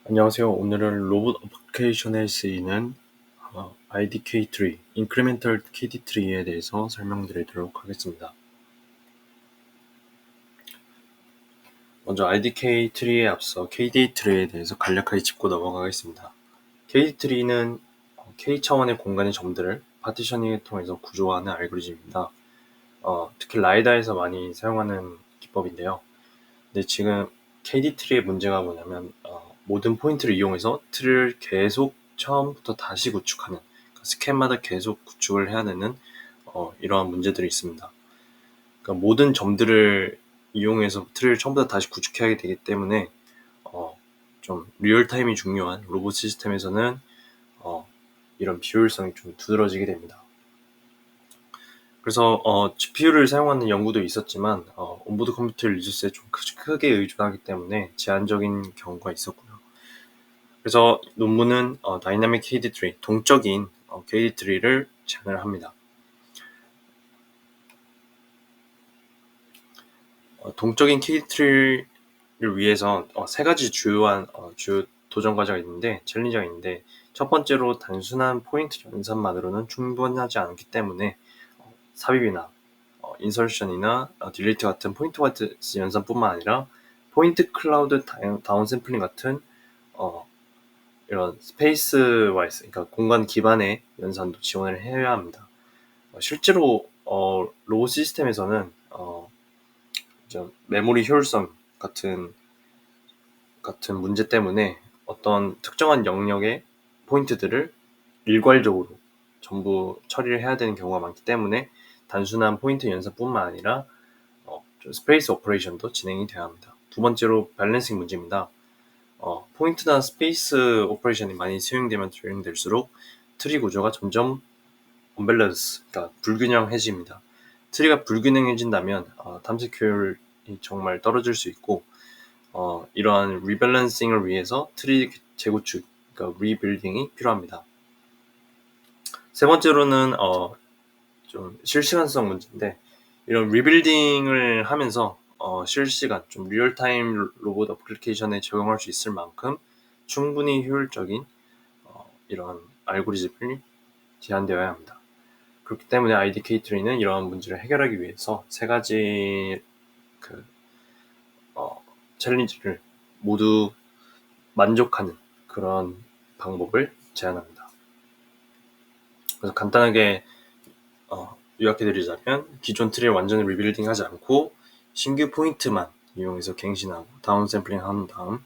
안녕하세요. 오늘은 로봇 어플리케이션에 쓰이는 IDK 트리, Incremental KD 트리에 대해서 설명드리도록 하겠습니다. 먼저 IDK 트리에 앞서 KD 트리에 대해서 간략하게 짚고 넘어가겠습니다. KD 트리는 K 차원의 공간의 점들을 파티셔닝을 통해서 구조화하는 알고리즘입니다. 특히 라이다에서 많이 사용하는 기법인데요. 근데 지금 KD 트리의 문제가 뭐냐면 모든 포인트를 이용해서 트리를 계속 처음부터 다시 구축하는, 그러니까 스캔마다 계속 구축을 해야 되는 이러한 문제들이 있습니다. 그러니까 모든 점들을 이용해서 트리를 처음부터 다시 구축해야 되기 때문에 좀 리얼타임이 중요한 로봇 시스템에서는 이런 비효율성이 좀 두드러지게 됩니다. 그래서 GPU를 사용하는 연구도 있었지만 온보드 컴퓨터 리소스에 좀 크게 의존하기 때문에 제한적인 경우가 있었고요. 그래서 논문은 다이나믹 KD 트리, 동적인 KD 트리를 제안을 합니다. 동적인 KD 트리를 위해서 세 가지 주요한 주요 도전 과제가 있는데, 챌린저가 있는데, 첫 번째로 단순한 포인트 연산만으로는 충분하지 않기 때문에 삽입이나 인설션이나 딜리트 같은 포인트 와이즈 연산뿐만 아니라 포인트 클라우드 다운 샘플링 같은 이런 스페이스 와이즈, 그러니까 공간 기반의 연산도 지원을 해야 합니다. 실제로 로봇 시스템에서는 메모리 효율성 같은 문제 때문에 어떤 특정한 영역의 포인트들을 일괄적으로 전부 처리를 해야 되는 경우가 많기 때문에 단순한 포인트 연산뿐만 아니라 좀 스페이스 오퍼레이션도 진행이 되어야 합니다. 두 번째로 밸런싱 문제입니다. 포인트나 스페이스 오퍼레이션이 많이 수행되면 수행될수록 트리 구조가 점점 언밸런스, 그러니까 불균형해집니다. 트리가 불균형해진다면 탐색 효율이 정말 떨어질 수 있고 이러한 리밸런싱을 위해서 트리 재구축, 그러니까 리빌딩이 필요합니다. 세 번째로는 좀 실시간성 문제인데, 이런 리빌딩을 하면서 실시간 좀 리얼타임 로봇 어플리케이션에 적용할 수 있을 만큼 충분히 효율적인 이런 알고리즘이 제한되어야 합니다. 그렇기 때문에 IDK 트리는 이러한 문제를 해결하기 위해서 세 가지 챌린지를 모두 만족하는 그런 방법을 제안합니다. 그래서 간단하게 요약해드리자면, 기존 트리를 완전히 리빌딩하지 않고 신규 포인트만 이용해서 갱신하고 다운 샘플링 한 다음,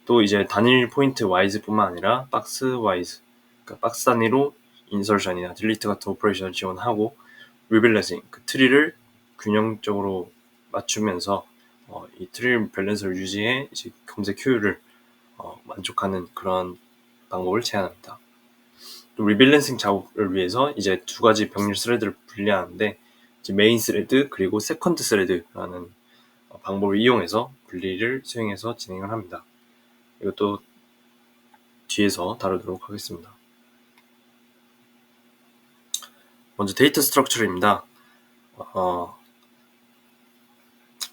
또 이제 단일 포인트 와이즈뿐만 아니라 박스 와이즈, 그러니까 박스 단위로 인설션이나 딜리트 같은 오퍼레이션을 지원하고 리밸런싱, 그 트리를 균형적으로 맞추면서 이 트리 밸런스를 유지해 이제 검색 효율을 만족하는 그런 방법을 제안합니다. 또 리밸런싱 작업을 위해서 이제 두 가지 병렬 스레드를 분리하는데, 이제 메인 스레드 그리고 세컨드 스레드라는 방법을 이용해서 분리를 수행해서 진행을 합니다. 이것도 뒤에서 다루도록 하겠습니다. 먼저 데이터 스트럭처입니다.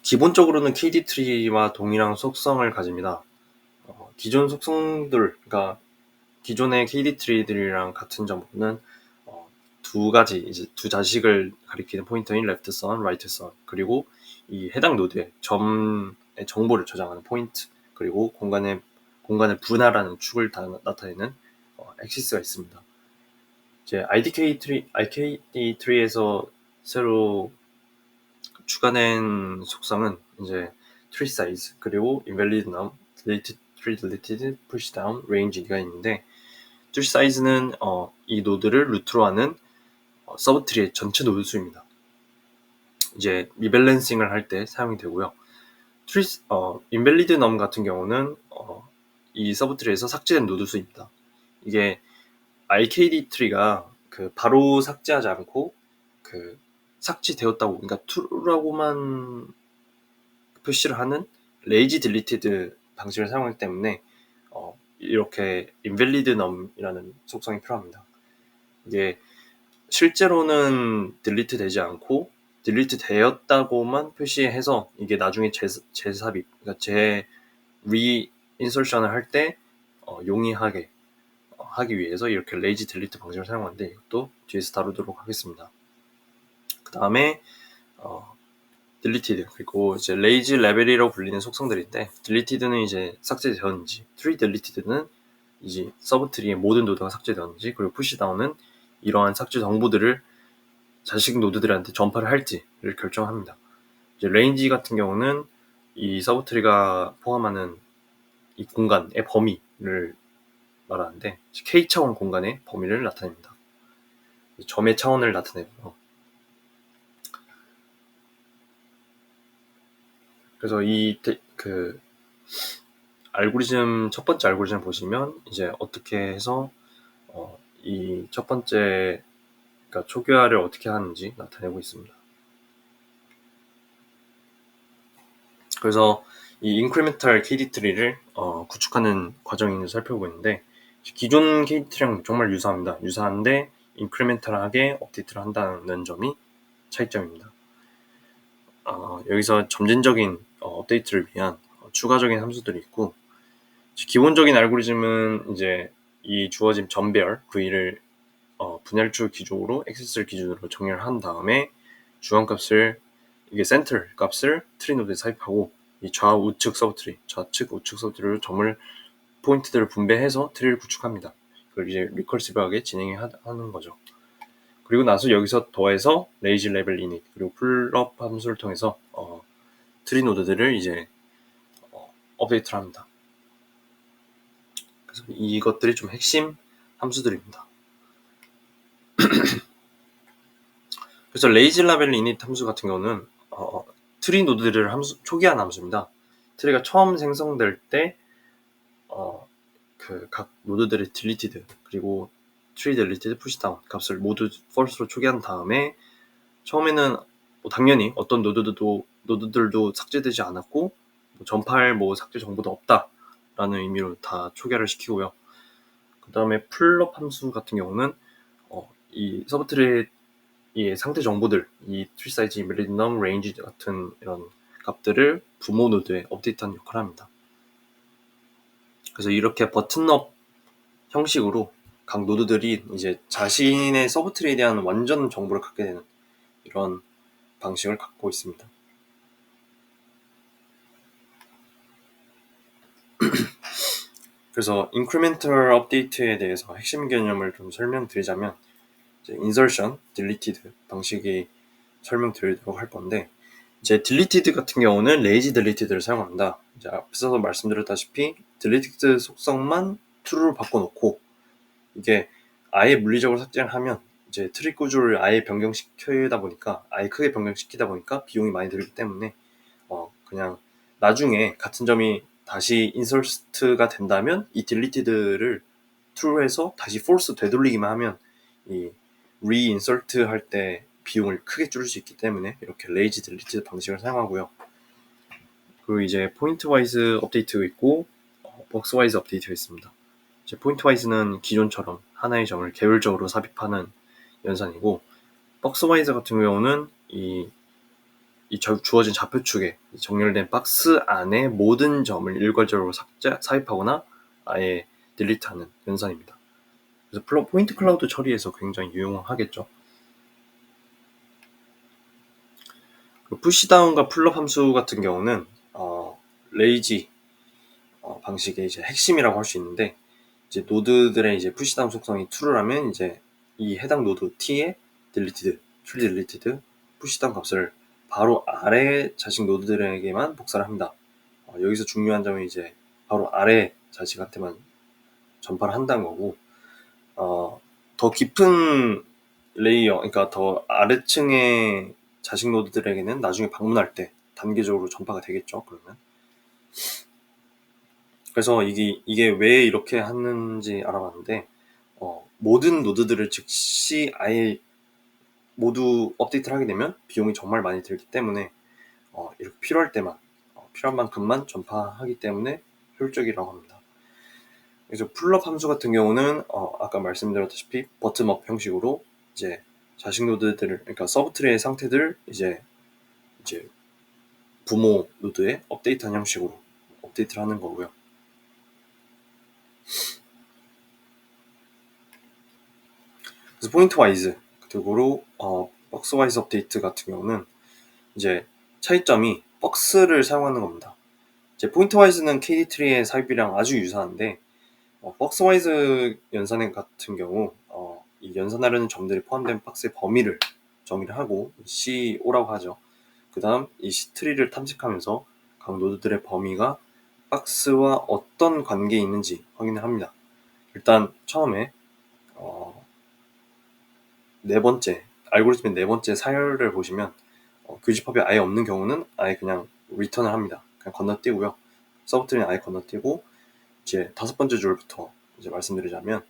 기본적으로는 KD 트리와 동일한 속성을 가집니다. 기존 속성들, 그러니까 기존의 KD 트리들이랑 같은 점은 두 가지, 이제 두 자식을 가리키는 포인터인 레프트 선, 라이트 선, 그리고 이 해당 노드의 점의 정보를 저장하는 포인트, 그리고 공간을 분할하는 축을 나타내는 엑시스가 있습니다. 이제 IKD 트리에서 새로 추가된 속성은 이제 트리 사이즈, 그리고 invalid num, tree deleted, push down, range가 있는데, 트리 사이즈는 이 노드를 루트로 하는 서브트리의 전체 노드 수입니다. 이제 리밸런싱을 할 때 사용이 되고요. invalid num 같은 경우는 이 서브트리에서 삭제된 노드 수입니다. 이게 IKD 트리가 바로 삭제하지 않고 삭제되었다고, 그러니까 true라고만 표시를 하는 lazy deleted 방식을 사용하기 때문에 이렇게 invalid num이라는 속성이 필요합니다. 이게 실제로는 딜리트 되지 않고 딜리트 되었다고만 표시해서 이게 나중에 재삽입, 그러니까 리인설션을 할 때 용이하게 하기 위해서 이렇게 레이지 딜리트 방식을 사용하는데 이것도 뒤에서 다루도록 하겠습니다. 그 다음에 딜리티드, 그리고 이제 레이지 레벨이라고 불리는 속성들인데, 딜리티드는 이제 삭제되었는지, 트리 딜리티드는 이제 서브트리의 모든 노드가 삭제되었는지, 그리고 푸시다운은 이러한 삭제 정보들을 자식 노드들한테 전파를 할지를 결정합니다. 이제 레인지 같은 경우는 이 서브트리가 포함하는 이 공간의 범위를 말하는데, K차원 공간의 범위를 나타냅니다. 점의 차원을 나타내고요. 그래서 알고리즘, 첫 번째 알고리즘 보시면 이제 어떻게 해서 이 첫 번째, 그러니까 초기화를 어떻게 하는지 나타내고 있습니다. 그래서 이 인크리멘탈 KD 트리를 구축하는 과정을 살펴보고 있는데, 기존 KD 트리랑 정말 유사합니다. 유사한데 인크리멘탈하게 업데이트를 한다는 점이 차이점입니다. 여기서 점진적인 업데이트를 위한 추가적인 함수들이 있고, 기본적인 알고리즘은 이제 이 주어진 점별 V를 분할주 기준으로 액세스를 기준으로 정렬을 한 다음에 주황값을, 이게 센터 값을 트리 노드에 삽입하고, 이 좌우측 서브트리, 좌측 우측 서브트리로 점을 포인트들을 분배해서 트리를 구축합니다. 그걸 이제 리커시브하게 진행하는 거죠. 그리고 나서 여기서 더해서 레이지 레벨 이닛 그리고 풀업 함수를 통해서 트리 노드들을 이제 업데이트를 합니다. 그래서 이것들이 좀 핵심 함수들입니다. 그래서 레이지 레벨 이닛 함수 같은 경우는 트리 노드들을 초기화한 함수입니다. 트리가 처음 생성될 때 각 노드들의 딜리티드 그리고 트리 딜리티드 푸시다운 값을 모두 false로 초기화한 다음에, 처음에는 당연히 어떤 노드들도 삭제되지 않았고 전파할 삭제 정보도 없다라는 의미로 다 초기화를 시키고요. 그 다음에 풀업 함수 같은 경우는 이 서브트리의 상태 정보들, 이 트리 사이즈, 메리디넘, 레인지 같은 이런 값들을 부모 노드에 업데이트하는 역할을 합니다. 그래서 이렇게 버튼업 형식으로 각 노드들이 이제 자신의 서브트리에 대한 완전 정보를 갖게 되는 이런 방식을 갖고 있습니다. 그래서 인크리멘털 업데이트에 대해서 핵심 개념을 좀 설명드리자면, 이제 인설션, 딜리티드 방식이 설명드리도록 할 건데, 이제 딜리티드 같은 경우는 레이지 딜리티드를 사용합니다. 이제 앞서서 말씀드렸다시피 딜리티드 속성만 true로 바꿔놓고, 이게 아예 물리적으로 삭제를 하면 이제 트리 구조를 아예 크게 변경시키다 보니까 비용이 많이 들기 때문에 그냥 나중에 같은 점이 다시 인서트가 된다면 이 딜리티드를 true해서 다시 false 되돌리기만 하면 이 re-insert 할 때 비용을 크게 줄일 수 있기 때문에 이렇게 레이지 딜리티드 방식을 사용하고요. 그리고 이제 포인트 와이즈 업데이트가 있고 박스 와이즈 업데이트가 있습니다. 이제 포인트 와이즈는 기존처럼 하나의 점을 개별적으로 삽입하는 연산이고, 박스 와이즈 같은 경우는 이 주어진 좌표축에 정렬된 박스 안에 모든 점을 일괄적으로 삽입하거나 아예 딜리트하는 연산입니다. 그래서 포인트 클라우드 처리에서 굉장히 유용하겠죠. 푸시다운과 풀업 함수 같은 경우는 레이지 방식의 이제 핵심이라고 할 수 있는데, 이제 노드들의 이제 푸시다운 속성이 true라면 이제 이 해당 노드 t의 딜리티드, 트리 딜리티드, 푸시다운 값을 바로 아래 자식 노드들에게만 복사를 합니다. 여기서 중요한 점은 이제 바로 아래 자식한테만 전파를 한다는 거고, 더 깊은 레이어, 그러니까 더 아래층의 자식 노드들에게는 나중에 방문할 때 단계적으로 전파가 되겠죠. 그러면 그래서 이게 왜 이렇게 하는지 알아봤는데, 모든 노드들을 즉시 아예 모두 업데이트를 하게 되면 비용이 정말 많이 들기 때문에 이렇게 필요할 때만 필요한 만큼만 전파하기 때문에 효율적이라고 합니다. 그래서 풀업 함수 같은 경우는 아까 말씀드렸다시피 버튼업 형식으로 이제 자식 노드들을, 그러니까 서브트리의 상태들 이제 부모 노드에 업데이트한 형식으로 업데이트를 하는 거고요. 그래서 포인트 와이즈 그리고 박스 와이즈 업데이트 같은 경우는 이제 차이점이 박스를 사용하는 겁니다. 이제 포인트 와이즈는 KD 트리의 삽입이랑 아주 유사한데 박스 와이즈 연산액 같은 경우 이 연산하려는 점들이 포함된 박스의 범위를 정의를 하고 CO라고 하죠. 그 다음 이 C트리를 탐색하면서 각 노드들의 범위가 박스와 어떤 관계에 있는지 확인을 합니다. 일단 처음에 네 번째 알고리즘의 네 번째 사열을 보시면 교집합이 아예 없는 경우는 아예 그냥 리턴을 합니다. 그냥 건너뛰고요. 서브트리는 아예 건너뛰고 이제 다섯 번째 줄부터 이제 말씀드리자면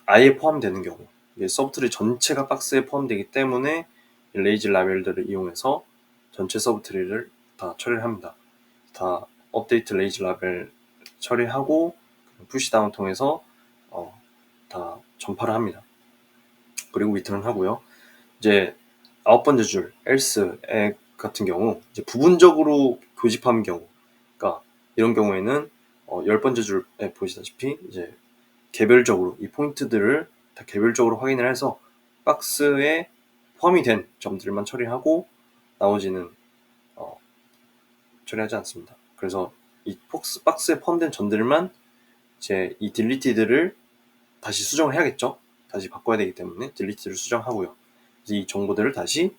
아예 포함되는 경우 이게 서브트리 전체가 박스에 포함되기 때문에 레이지 라벨들을 이용해서 전체 서브트리를 다 처리를 합니다. 다 업데이트 레이지 라벨 처리하고 푸시 다운 통해서 다 전파를 합니다. 그리고 리턴을 하고요. 이제 아홉 번째 줄 else 같은 경우 이제 부분적으로 교집합인 경우, 그러니까 이런 경우에는 열 번째 줄에 보시다시피 이제 개별적으로 이 포인트들을 다 개별적으로 확인을 해서 박스에 포함이 된 점들만 처리하고 나머지는 처리하지 않습니다. 그래서 이 박스에 포함된 점들만 이제 이 딜리티드를 다시 수정을 해야겠죠. 다시 바꿔야 되기 때문에 딜리티드를 수정하고요. 이 정보들을 다시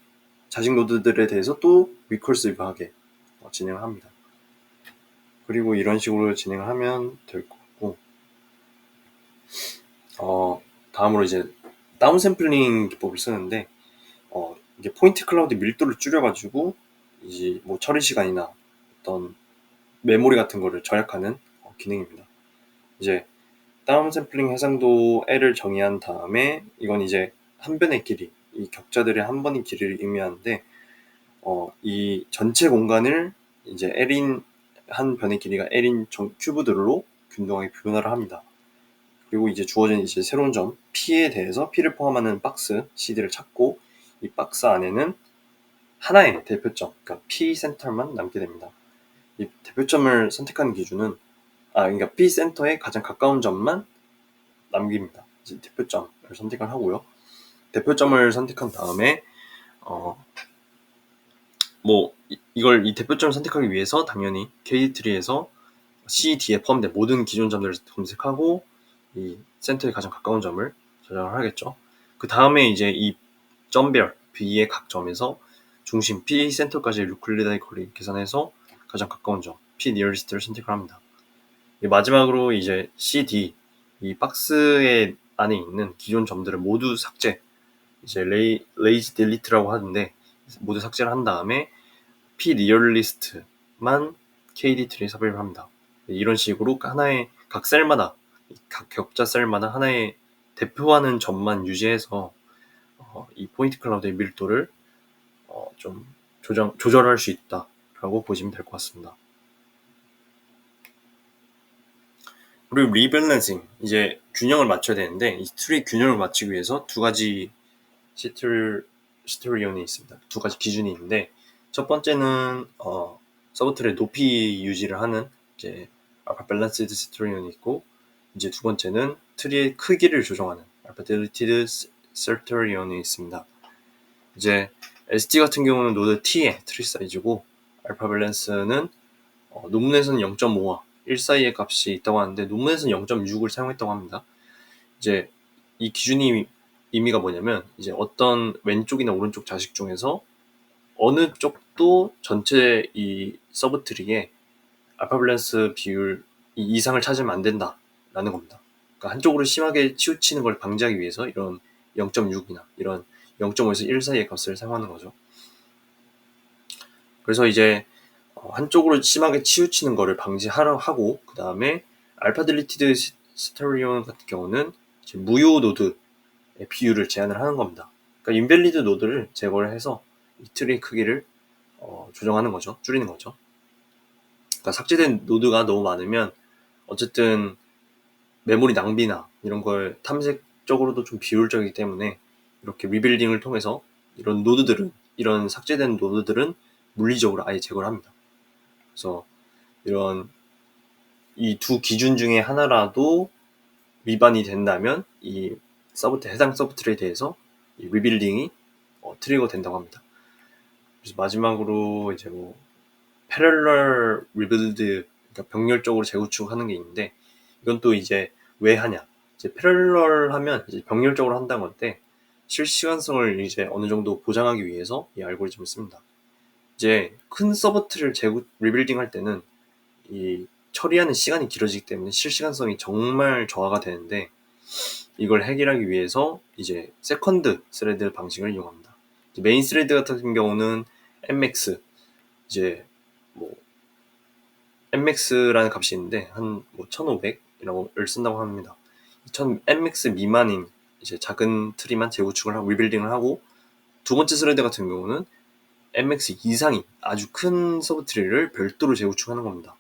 자식 노드들에 대해서 또 리커시브하게 진행을 합니다. 그리고 이런 식으로 진행을 하면 될 것 같고 다음으로 이제 다운 샘플링 기법을 쓰는데 이게 포인트 클라우드 밀도를 줄여가지고 이제 뭐 처리 시간이나 어떤 메모리 같은 거를 절약하는 기능입니다. 이제 다운 샘플링 해상도 L을 정의한 다음에 이건 이제 한 변의 길이, 이 격자들의 한 번의 길이를 의미하는데 이 전체 공간을 이제 L인 한 변의 길이가 L인 큐브들로 균등하게 변화를 합니다. 그리고 이제 주어진 이제 새로운 점 P에 대해서 P를 포함하는 박스 CD를 찾고 이 박스 안에는 하나의 대표점, 그러니까 P 센터만 남게 됩니다. 이 대표점을 선택하는 기준은 그러니까 P 센터에 가장 가까운 점만 남깁니다. 이제 대표점을 선택을 하고요. 대표점을 선택한 다음에 이걸 이 대표점을 선택하기 위해서 당연히 KD3에서 CD에 포함된 모든 기존 점들을 검색하고 이 센터에 가장 가까운 점을 저장을 하겠죠. 그 다음에 이제 이 점별 B의 각 점에서 중심 P 센터까지 유클리드의 거리 계산해서 가장 가까운 점 P nearest를 선택을 합니다. 마지막으로 이제 CD 이 박스의 안에 있는 기존 점들을 모두 삭제, 이제 레이지 딜리트라고 하는데 모두 삭제를 한 다음에 P nearest만 KD 트리에 삽입을 합니다. 이런 식으로 하나의 각 셀마다 각 격자 셀마다 하나의 대표하는 점만 유지해서 이 포인트 클라우드의 밀도를 좀 조절할 수 있다라고 보시면 될 것 같습니다. 그리고 리밸런싱, 이제 균형을 맞춰야 되는데 이 트리 균형을 맞추기 위해서 두 가지 시트리온이 있습니다. 두 가지 기준이 있는데 첫 번째는 서브트리의 높이 유지를 하는 이제 알파 밸런스드 시트리온이 있고 이제 두 번째는 트리의 크기를 조정하는 알파 딜리티드 시트리온이 있습니다. 이제 ST 같은 경우는 노드 T의 트리 사이즈고 알파 밸런스는 논문에서는 0.5와 1 사이의 값이 있다고 하는데 논문에서는 0.6을 사용했다고 합니다. 이제 이 기준이 의미가 뭐냐면 이제 어떤 왼쪽이나 오른쪽 자식 중에서 어느 쪽도 전체 이 서브트리에 알파 밸런스 비율 이상을 찾으면 안 된다라는 겁니다. 그러니까 한쪽으로 심하게 치우치는 걸 방지하기 위해서 이런 0.6이나 이런 0.5에서 1 사이의 값을 사용하는 거죠. 그래서 이제 한쪽으로 심하게 치우치는 거를 방지하려 하고 그 다음에 알파 딜리티드 스테레온 같은 경우는 이제 무효 노드의 비율을 제한을 하는 겁니다. 그러니까 인밸리드 노드를 제거를 해서 이 트리 크기를 조정하는 거죠. 줄이는 거죠. 그러니까 삭제된 노드가 너무 많으면 어쨌든 메모리 낭비나 이런 걸 탐색적으로도 좀 비효율적이기 때문에 이렇게 리빌딩을 통해서 이런 삭제된 노드들은 물리적으로 아예 제거를 합니다. 그래서 이런 이 두 기준 중에 하나라도 위반이 된다면 이 해당 서브트리에 대해서 이 리빌딩이 트리거 된다고 합니다. 그래서 마지막으로 이제 뭐 패럴럴 리빌드, 그러니까 병렬적으로 재구축하는 게 있는데, 이건 또 이제 왜 하냐? 이제 패럴럴 하면 이제 병렬적으로 한다는 건데, 실시간성을 이제 어느 정도 보장하기 위해서 이 알고리즘을 씁니다. 이제 큰 서버트를 리빌딩 할 때는 이 처리하는 시간이 길어지기 때문에 실시간성이 정말 저하가 되는데, 이걸 해결하기 위해서 이제 세컨드 스레드 방식을 이용합니다. 메인 스레드 같은 경우는 nmax, 이제 뭐 nmax라는 값이 있는데 한 뭐 1500이라고를 쓴다고 합니다. nmax 미만인 이제 작은 트리만 재구축을 하고 리빌딩을 하고, 두 번째 스레드 같은 경우는 nmax 이상인 아주 큰 서브트리를 별도로 재구축하는 겁니다.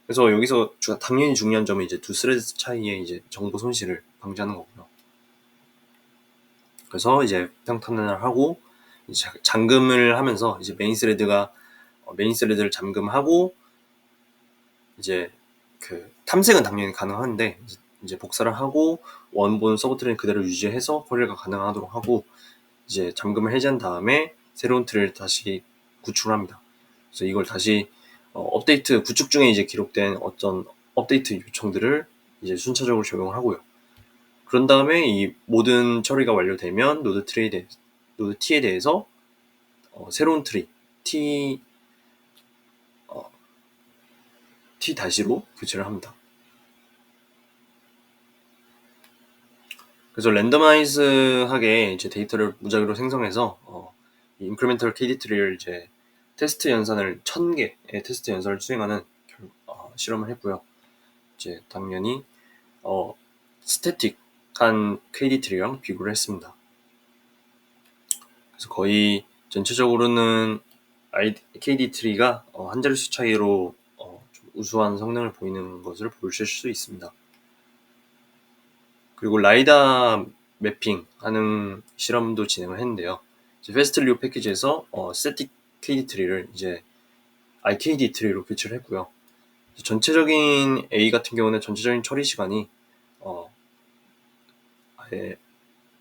그래서 여기서 당연히 중요한 점은 이제 두 스레드 차이의 이제 정보 손실을 방지하는 거고요. 그래서 이제 평탄을 하고 이제 잠금을 하면서 이제 메인 스레드를 잠금하고, 이제 그 탐색은 당연히 가능한데 이제 복사를 하고 원본 서브트리는 그대로 유지해서 쿼리가 가능하도록 하고, 이제 잠금을 해제한 다음에 새로운 트리를 다시 구축을 합니다. 그래서 이걸 다시 업데이트 구축 중에 이제 기록된 어떤 업데이트 요청들을 이제 순차적으로 적용을 하고요. 그런 다음에 이 모든 처리가 완료되면 노드 T에 대해서 새로운 트리 T-로 교체를 합니다. 그래서 랜더마이즈하게 이제 데이터를 무작위로 생성해서 이 인크리멘털 KD 트리를 이제 테스트 연산을 1000개의 테스트 연산을 수행하는 실험을 했고요. 이제 당연히 스태틱한 KD 트리랑 비교를 했습니다. 그래서 거의 전체적으로는 KD 트리가 한 자릿수 차이로 좀 우수한 성능을 보이는 것을 보실 수 있습니다. 그리고 라이다 매핑 하는 실험도 진행을 했는데요. 페스트리오 패키지에서 스태틱 KD 트리를 이제 IKD 트리로 교체를 했고요. 전체적인 A 같은 경우는 전체적인 처리 시간이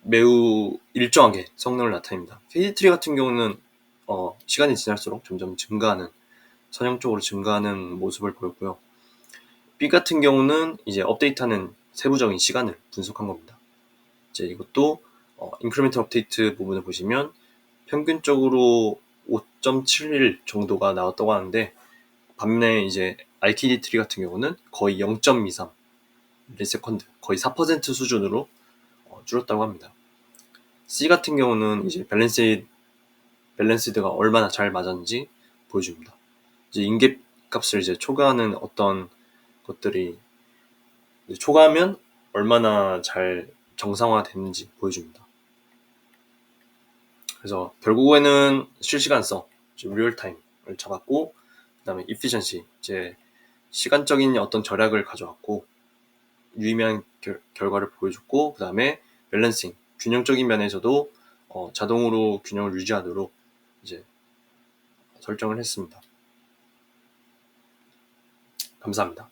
매우 일정하게 성능을 나타냅니다. KD 트리 같은 경우는 시간이 지날수록 점점 선형적으로 증가하는 모습을 보였고요. B 같은 경우는 이제 업데이트하는 세부적인 시간을 분석한 겁니다. 이제 이것도 인크리멘트 업데이트 부분을 보시면 평균적으로 5.71 정도가 나왔다고 하는데, 반면에 이제 IKD 트리 같은 경우는 거의 0.23 밀리세컨드, 거의 4% 수준으로 줄었다고 합니다. C 같은 경우는 이제 밸런스드가 얼마나 잘 맞았는지 보여줍니다. 이제 인갭 값을 이제 초과하는 어떤 것들이 초과하면 얼마나 잘 정상화됐는지 보여줍니다. 그래서 결국에는 실시간성, 리얼타임을 잡았고, 그 다음에 efficiency, 이제 시간적인 어떤 절약을 가져왔고, 유의미한 결과를 보여줬고, 그 다음에 밸런싱, 균형적인 면에서도 자동으로 균형을 유지하도록 이제 설정을 했습니다. 감사합니다.